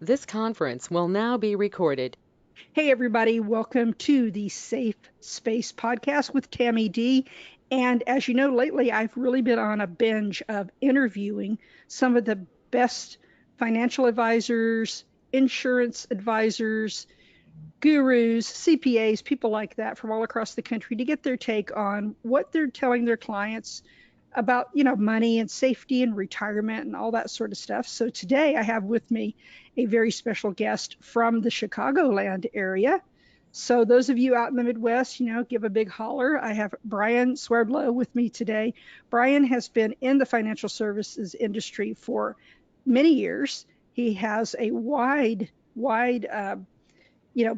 This conference will now be recorded. Hey, everybody, welcome to the Safe Space Podcast with Tammy D. And as you know, lately I've really been on a binge of interviewing some of the best financial advisors, insurance advisors, gurus, CPAs, people like that from all across the country to get their take on what they're telling their clients about, money and safety and retirement and all that sort of stuff. So today I have with me a very special guest from the Chicagoland area. So those of you out in the Midwest, give a big holler. I have Brian-Swerdlow with me today. Brian has been in the financial services industry for many years. He has a wide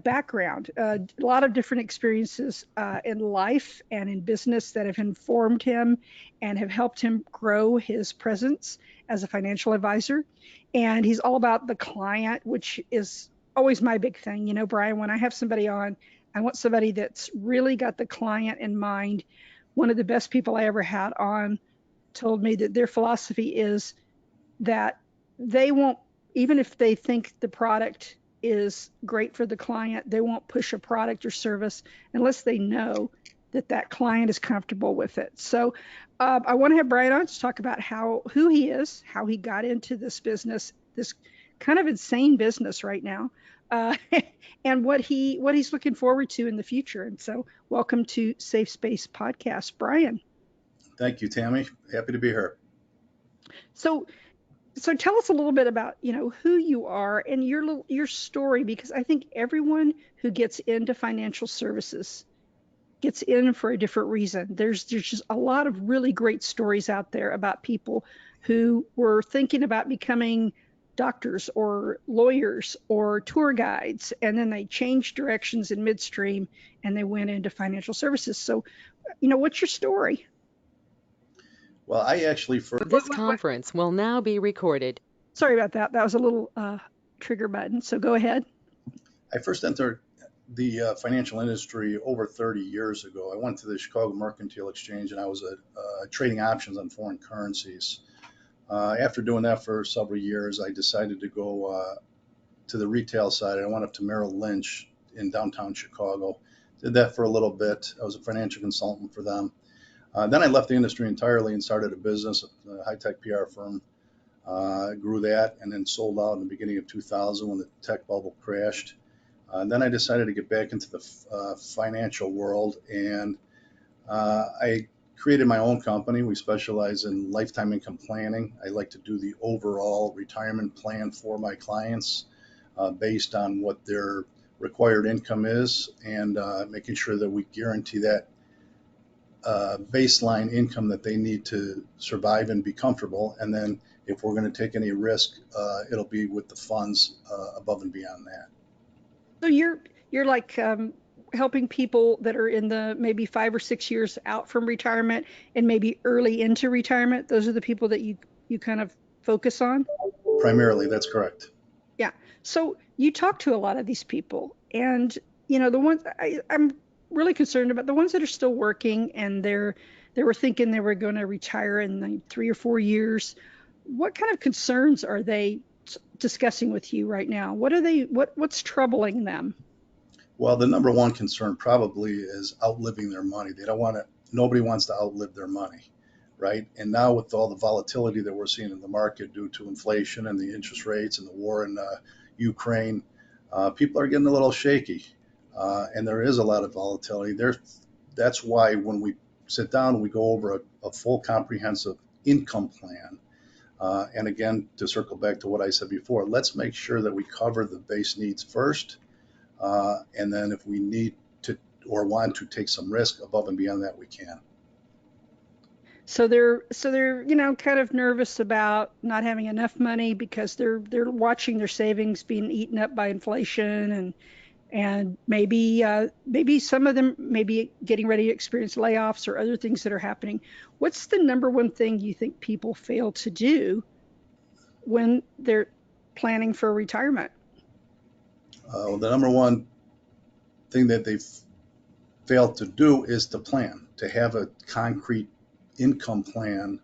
background, a lot of different experiences in life and in business that have informed him and have helped him grow his presence as a financial advisor. And he's all about the client, which is always my big thing. Brian, when I have somebody on, I want somebody that's really got the client in mind. One of the best people I ever had on told me that their philosophy is that they won't, even if they think the product is great for the client, they won't push a product or service unless they know that that client is comfortable with it. So I want to have Brian on to talk about who he is, how he got into this business, this kind of insane business right now, uh, and what he's looking forward to in the future. And so, welcome to Safe Space Podcast, Brian. Thank you, Tammy. Happy to be here. So so tell us a little bit about who you are and your story, because I think everyone who gets into financial services gets in for a different reason. There's just a lot of really great stories out there about people who were thinking about becoming doctors or lawyers or tour guides, and then they changed directions in midstream and they went into financial services. So what's your story? Well, I actually first, This conference will now be recorded. Sorry about that. That was a little trigger button, so go ahead. I first entered the financial industry over 30 years ago. I went to the Chicago Mercantile Exchange and I was trading options on foreign currencies. After doing that for several years, I decided to go to the retail side. I went up to Merrill Lynch in downtown Chicago. Did that for a little bit. I was a financial consultant for them. Then I left the industry entirely and started a business, a high-tech PR firm. Grew that and then sold out in the beginning of 2000 when the tech bubble crashed. And then I decided to get back into the financial world, and I created my own company. We specialize in lifetime income planning. I like to do the overall retirement plan for my clients based on what their required income is, and making sure that we guarantee that baseline income that they need to survive and be comfortable. And then if we're going to take any risk, it'll be with the funds above and beyond that. So you're like helping people that are in the maybe 5 or 6 years out from retirement and maybe early into retirement. Those are the people that you kind of focus on. Primarily, that's correct. Yeah. So you talk to a lot of these people, and the ones I'm really concerned about, the ones that are still working and they were thinking they were going to retire in like 3 or 4 years. What kind of concerns are they discussing with you right now? What's troubling them? Well, the number one concern probably is outliving their money. They don't want to, nobody wants to outlive their money, right? And now with all the volatility that we're seeing in the market due to inflation and the interest rates and the war in Ukraine, people are getting a little shaky. And there is a lot of volatility there. That's why when we sit down and we go over a full comprehensive income plan, and again, to circle back to what I said before, let's make sure that we cover the base needs first. And then if we need to or want to take some risk above and beyond that, we can. So they're kind of nervous about not having enough money because they're watching their savings being eaten up by inflation, and maybe some of them may be getting ready to experience layoffs or other things that are happening. What's the number one thing you think people fail to do when they're planning for retirement? The number one thing that they've failed to do is to plan, to have a concrete income plan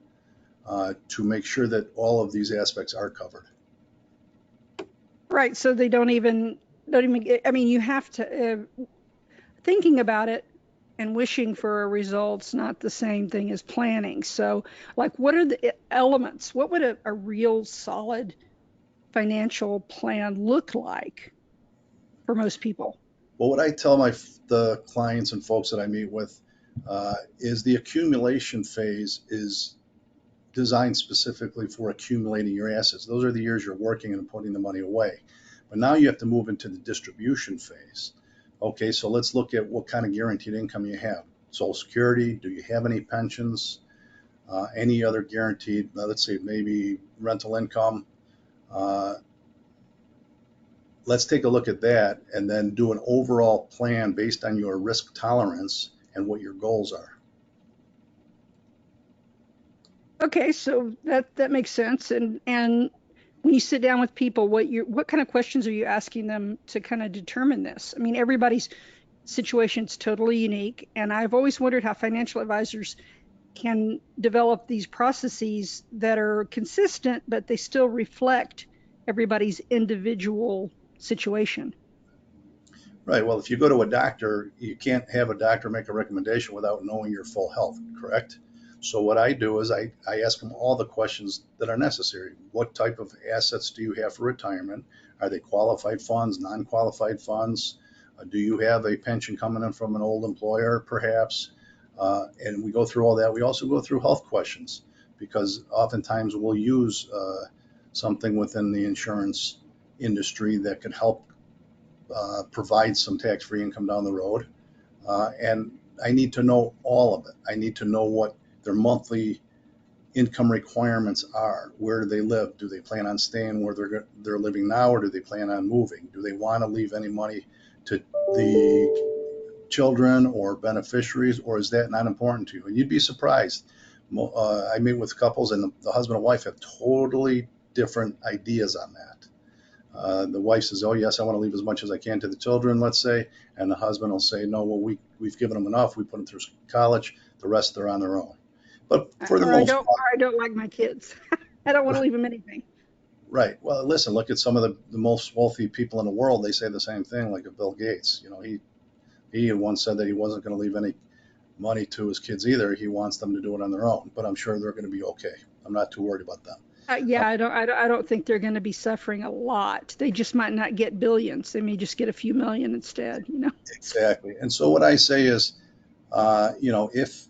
to make sure that all of these aspects are covered. Right. So they don't even I mean, you have to, thinking about it and wishing for a result's not the same thing as planning. So, like, what are the elements? What would a real solid financial plan look like for most people? Well, what I tell the clients and folks that I meet with is the accumulation phase is designed specifically for accumulating your assets. Those are the years you're working and putting the money away. But now you have to move into the distribution phase. Okay, so let's look at what kind of guaranteed income you have. Social Security, do you have any pensions? Any other guaranteed, let's say maybe rental income. Let's take a look at that and then do an overall plan based on your risk tolerance and what your goals are. Okay, so that makes sense. And when you sit down with people, what kind of questions are you asking them to kind of determine this? I mean, everybody's situation is totally unique, and I've always wondered how financial advisors can develop these processes that are consistent, but they still reflect everybody's individual situation. Right. Well, if you go to a doctor, you can't have a doctor make a recommendation without knowing your full health, correct? So what I do is I ask them all the questions that are necessary. What type of assets do you have for retirement? Are they qualified funds, non-qualified funds? Do you have a pension coming in from an old employer, perhaps? And we go through all that. We also go through health questions because oftentimes we'll use something within the insurance industry that could help provide some tax-free income down the road. And I need to know all of it. I need to know what their monthly income requirements are. Where do they live? Do they plan on staying where they're living now, or do they plan on moving? Do they want to leave any money to the children or beneficiaries, or is that not important to you? And you'd be surprised. I meet with couples, and the husband and wife have totally different ideas on that. The wife says, "Oh yes, I want to leave as much as I can to the children," let's say, and the husband will say, "No, well we've given them enough. We put them through college. The rest they're on their own." But for the most part, I don't like my kids. I don't want to leave them anything. Right. Well, listen, look at some of the most wealthy people in the world. They say the same thing, like a Bill Gates. You know, he once said that he wasn't going to leave any money to his kids either. He wants them to do it on their own. But I'm sure they're going to be okay. I'm not too worried about them. Yeah, I don't think they're going to be suffering a lot. They just might not get billions. They may just get a few million instead, you know? Exactly. And so what I say is, if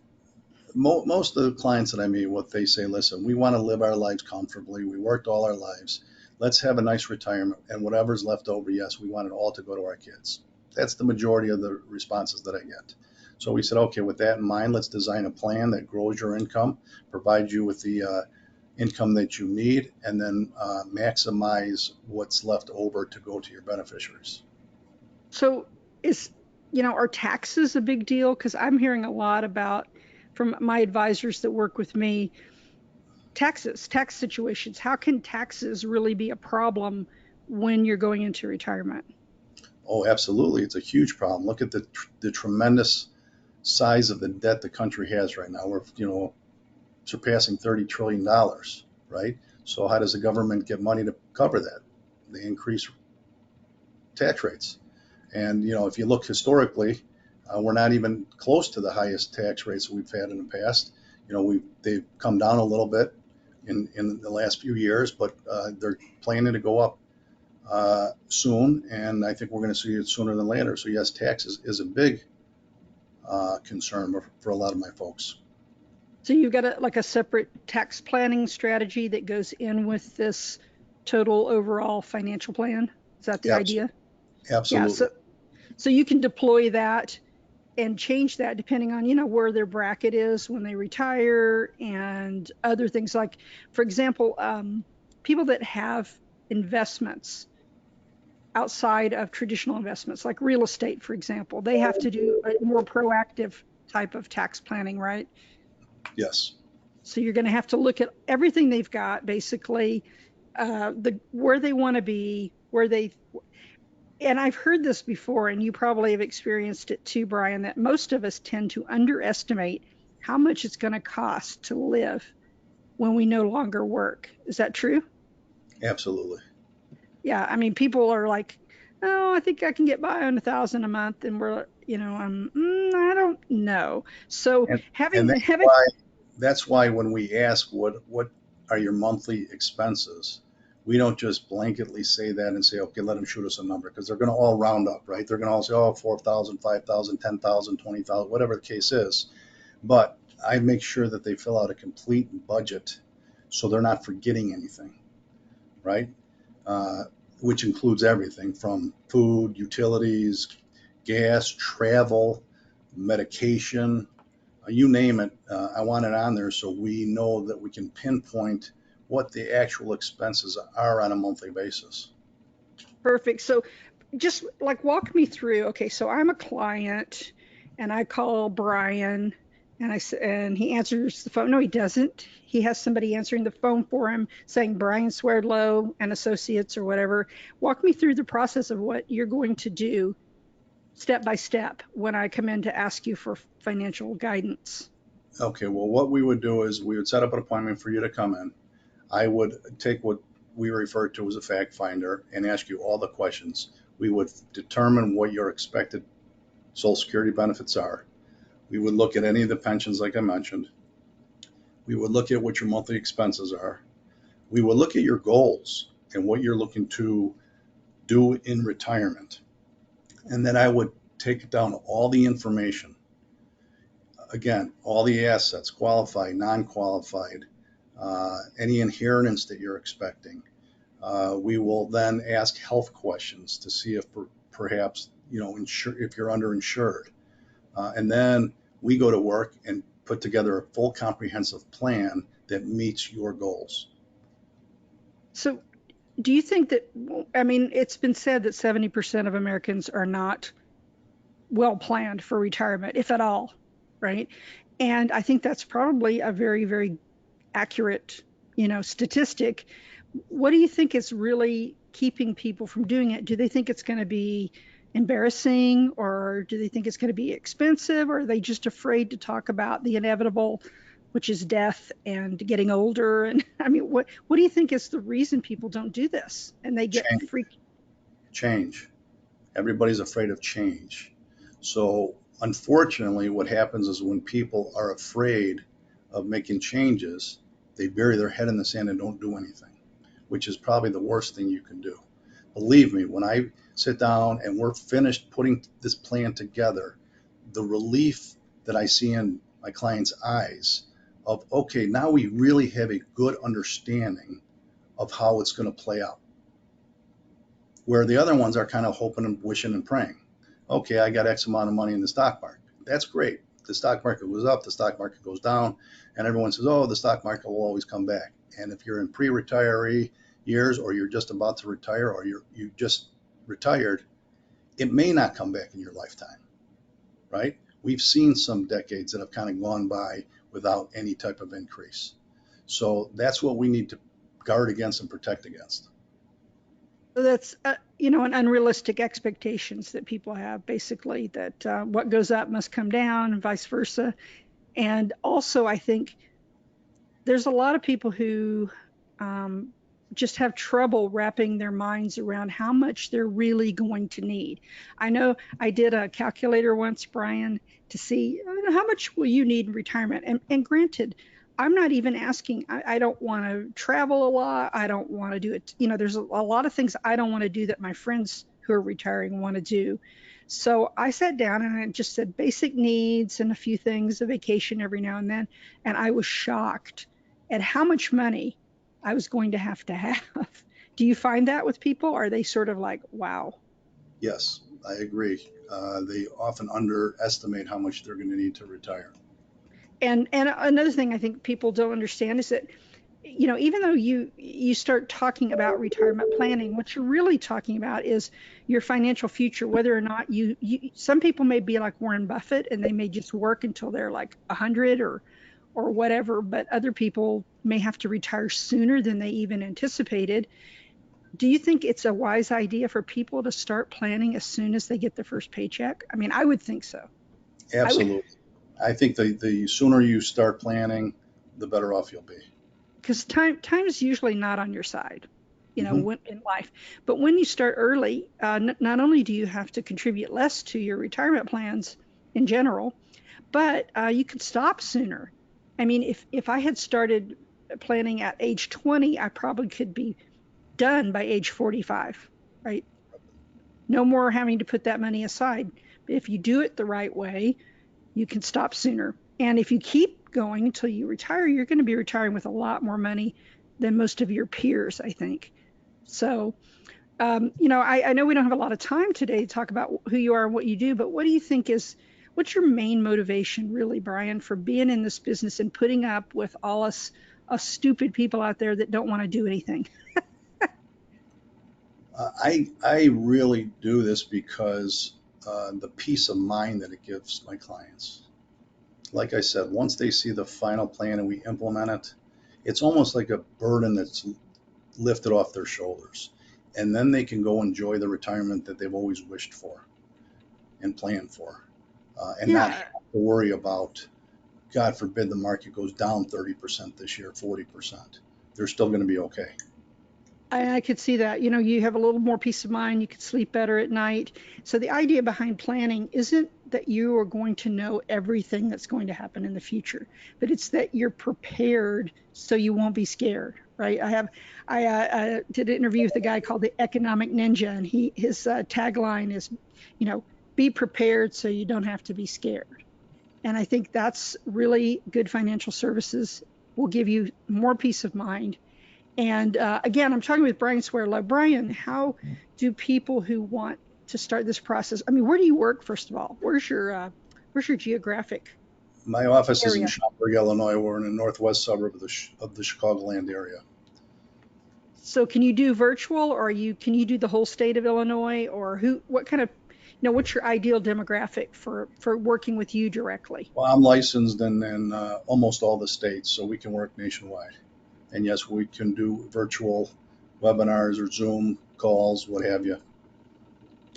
most of the clients that I meet with, they say, listen, we want to live our lives comfortably. We worked all our lives. Let's have a nice retirement. And whatever's left over, yes, we want it all to go to our kids. That's the majority of the responses that I get. So we said, okay, with that in mind, let's design a plan that grows your income, provides you with the income that you need, and then maximize what's left over to go to your beneficiaries. So are taxes a big deal? Because I'm hearing a lot about, from my advisors that work with me, tax situations. How can taxes really be a problem when you're going into retirement? Oh, absolutely. It's a huge problem. Look at the tremendous size of the debt the country has right now. We're, surpassing $30 trillion, right? So how does the government get money to cover that? They increase tax rates. And, if you look historically, we're not even close to the highest tax rates we've had in the past. They've come down a little bit in the last few years, but they're planning to go up soon, and I think we're going to see it sooner than later. So yes, taxes is a big concern for a lot of my folks. So you've got a separate tax planning strategy that goes in with this total overall financial plan. Is that the idea? Absolutely. Yeah. So you can deploy that and change that depending on, where their bracket is when they retire and other things. Like, for example, people that have investments outside of traditional investments, like real estate, for example, they have to do a more proactive type of tax planning, right? Yes. So you're going to have to look at everything they've got, basically, where they want to be, and I've heard this before, and you probably have experienced it too, Brian, that most of us tend to underestimate how much it's going to cost to live when we no longer work. Is that true? Absolutely. Yeah, I mean, people are like, oh, I think I can get by on 1,000 a month, and we're, I don't know. So And having and having that's why when we ask what are your monthly expenses, we don't just blanketly say that and say, okay, let them shoot us a number, because they're going to all round up, right? They're going to all say, oh, 4,000, 5,000, 10,000, 20,000, whatever the case is. But I make sure that they fill out a complete budget so they're not forgetting anything, right? Uh, which includes everything from food, utilities, gas, travel, medication, you name it. I want it on there so we know that we can pinpoint what the actual expenses are on a monthly basis. Perfect. So just like walk me through. Okay, so I'm a client and I call Brian and he answers the phone. No, he doesn't. He has somebody answering the phone for him saying Brian Swerdlow and Associates or whatever. Walk me through the process of what you're going to do step by step when I come in to ask you for financial guidance. Okay, well, what we would do is we would set up an appointment for you to come in. I would take what we refer to as a fact finder and ask you all the questions. We would determine what your expected Social Security benefits are. We would look at any of the pensions, like I mentioned. We would look at what your monthly expenses are. We would look at your goals and what you're looking to do in retirement. And then I would take down all the information. Again, all the assets, qualified, non-qualified, any inheritance that you're expecting. We will then ask health questions to see if perhaps, if you're underinsured. And then we go to work and put together a full comprehensive plan that meets your goals. So, do you think that, I mean, it's been said that 70% of Americans are not well planned for retirement, if at all, right? And I think that's probably a very, very accurate, statistic. What do you think is really keeping people from doing it? Do they think it's going to be embarrassing, or do they think it's going to be expensive, or are they just afraid to talk about the inevitable, which is death and getting older? And I mean, what do you think is the reason people don't do this and they get freaked? Change. Everybody's afraid of change. So unfortunately, what happens is when people are afraid of making changes, they bury their head in the sand and don't do anything, which is probably the worst thing you can do. Believe me, when I sit down and we're finished putting this plan together, the relief that I see in my clients' eyes of, okay, now we really have a good understanding of how it's going to play out. Where the other ones are kind of hoping and wishing and praying. Okay, I got X amount of money in the stock market. That's great. The stock market goes up, the stock market goes down, and everyone says, oh, the stock market will always come back. And if you're in pre-retiree years, or you're just about to retire, or you just retired, it may not come back in your lifetime, right? We've seen some decades that have kind of gone by without any type of increase. So that's what we need to guard against and protect against. That's an unrealistic expectations that people have, basically, that what goes up must come down and vice versa. And also, I think there's a lot of people who just have trouble wrapping their minds around how much they're really going to need. I know I did a calculator once, Brian, to see how much will you need in retirement. And granted, I'm not even asking, I don't want to travel a lot. I don't want to do it. There's a lot of things I don't want to do that my friends who are retiring want to do. So I sat down and I just said basic needs and a few things, a vacation every now and then. And I was shocked at how much money I was going to have to have. Do you find that with people? Are they sort of like, wow? Yes, I agree. They often underestimate how much they're going to need to retire. And another thing I think people don't understand is that, even though you start talking about retirement planning, what you're really talking about is your financial future, whether or not you some people may be like Warren Buffett and they may just work until they're like 100 or whatever, but other people may have to retire sooner than they even anticipated. Do you think it's a wise idea for people to start planning as soon as they get their first paycheck? I mean, I would think so. Absolutely. I think the sooner you start planning, the better off you'll be. Because time is usually not on your side. Mhm. in life. But when you start early, not only do you have to contribute less to your retirement plans in general, but you could stop sooner. I mean, if I had started planning at age 20, I probably could be done by age 45, right? No more having to put that money aside. But if you do it the right way, you can stop sooner. And if you keep going until you retire, you're going to be retiring with a lot more money than most of your peers, I think. So, I know we don't have a lot of time today to talk about who you are and what you do, but what do you think what's your main motivation, really, Brian, for being in this business and putting up with all us stupid people out there that don't want to do anything? I really do this because the peace of mind that it gives my clients. Like I said, once they see the final plan and we implement it, it's almost like a burden that's lifted off their shoulders. And then they can go enjoy the retirement that they've always wished for and planned for, and not Yeah, have to worry about, God forbid, the market goes down 30% this year, 40%. They're still going to be okay. I could see that. You have a little more peace of mind. You could sleep better at night. So the idea behind planning isn't that you are going to know everything that's going to happen in the future, but it's that you're prepared so you won't be scared, right? I did an interview with a guy called the Economic Ninja, and his tagline is, you know, be prepared so you don't have to be scared. And I think that's really good. Financial services will give you more peace of mind. And again, I'm talking with Brian Swerdlow. Brian, how do people who want to start this process? I mean, where do you work, first of all? Where's your geographic My office is in area? Schaumburg, Illinois. We're in the northwest suburb of the Chicagoland area. So can you do virtual, or can you do the whole state of Illinois, or what kind of, what's your ideal demographic for working with you directly? Well, I'm licensed in almost all the states, so we can work nationwide. And yes, we can do virtual webinars or Zoom calls, what have you.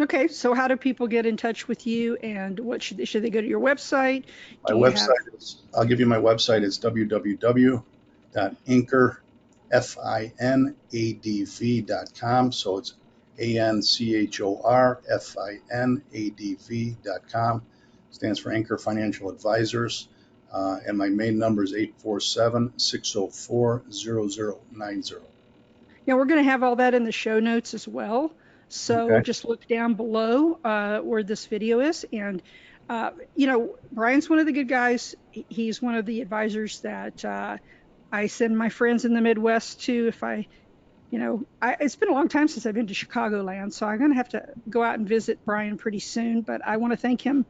Okay, so how do people get in touch with you, and what should they go to your website? My Do you have website is, I'll give you my website. It's www.anchoradv.com. So it's ANCHORFINADV.com. Stands for Anchor Financial Advisors. And my main number is 847-604-0090. Yeah, we're going to have all that in the show notes as well. So Okay. just look down below where this video is. And, Brian's one of the good guys. He's one of the advisors that I send my friends in the Midwest to if it's been a long time since I've been to Chicagoland. So I'm going to have to go out and visit Brian pretty soon. But I want to thank him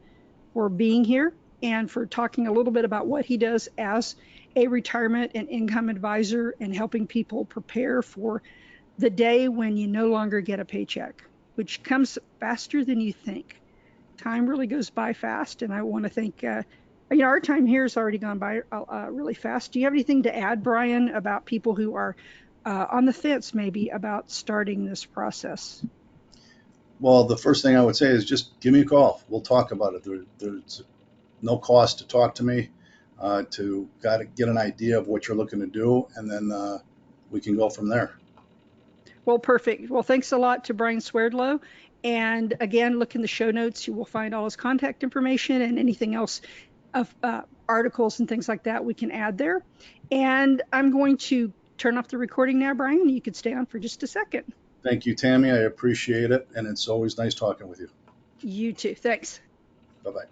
for being here and for talking a little bit about what he does as a retirement and income advisor and helping people prepare for the day when you no longer get a paycheck, which comes faster than you think. Time really goes by fast, and I want to thank, our time here has already gone by really fast. Do you have anything to add, Brian, about people who are on the fence maybe about starting this process? Well, the first thing I would say is just give me a call. We'll talk about it. There's no cost to talk to me, to get an idea of what you're looking to do, and then we can go from there. Well, perfect. Well, thanks a lot to Brian Swerdlow. And again, look in the show notes. You will find all his contact information and anything else of articles and things like that we can add there. And I'm going to turn off the recording now, Brian. You could stay on for just a second. Thank you, Tammy. I appreciate it, and it's always nice talking with you. You too. Thanks. Bye-bye.